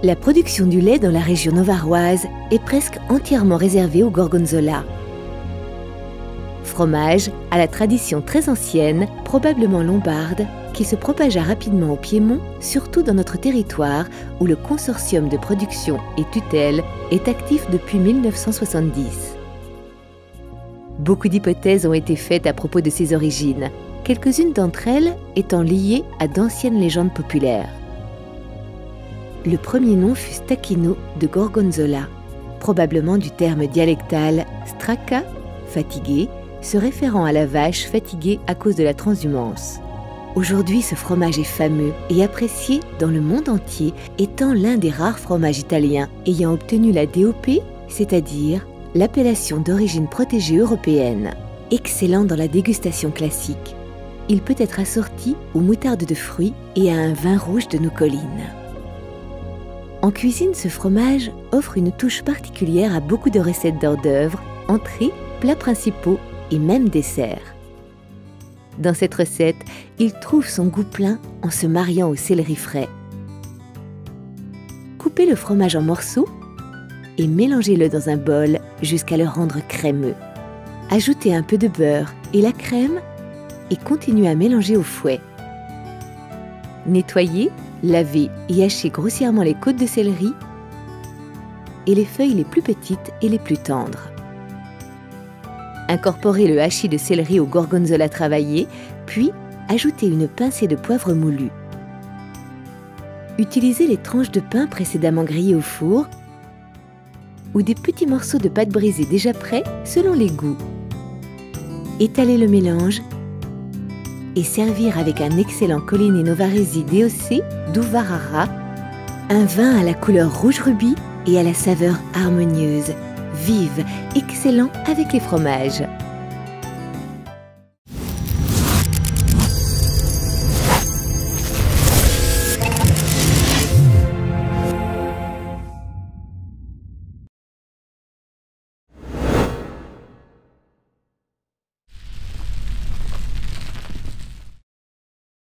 La production du lait dans la région novaroise est presque entièrement réservée au gorgonzola. Fromage à la tradition très ancienne, probablement lombarde, qui se propagea rapidement au Piémont, surtout dans notre territoire où le consortium de production et tutelle est actif depuis 1970. Beaucoup d'hypothèses ont été faites à propos de ses origines, quelques-unes d'entre elles étant liées à d'anciennes légendes populaires. Le premier nom fut Stachino de Gorgonzola, probablement du terme dialectal straka, fatigué, se référant à la vache fatiguée à cause de la transhumance. Aujourd'hui, ce fromage est fameux et apprécié dans le monde entier, étant l'un des rares fromages italiens ayant obtenu la DOP, c'est-à-dire l'appellation d'origine protégée européenne. Excellent dans la dégustation classique, il peut être assorti aux moutardes de fruits et à un vin rouge de nos collines. En cuisine, ce fromage offre une touche particulière à beaucoup de recettes d'hors d'œuvre, entrées, plats principaux et même desserts. Dans cette recette, il trouve son goût plein en se mariant au céleri frais. Coupez le fromage en morceaux et mélangez-le dans un bol jusqu'à le rendre crémeux. Ajoutez un peu de beurre et la crème et continuez à mélanger au fouet. Nettoyez, lavez et hachez grossièrement les côtes de céleri et les feuilles les plus petites et les plus tendres. Incorporez le hachis de céleri au gorgonzola travaillé, puis ajoutez une pincée de poivre moulu. Utilisez les tranches de pain précédemment grillées au four ou des petits morceaux de pâte brisée déjà prêts selon les goûts. Étalez le mélange et servir avec un excellent Colline Novaresi DOC d'Uvarara, un vin à la couleur rouge rubis et à la saveur harmonieuse, vive, excellent avec les fromages.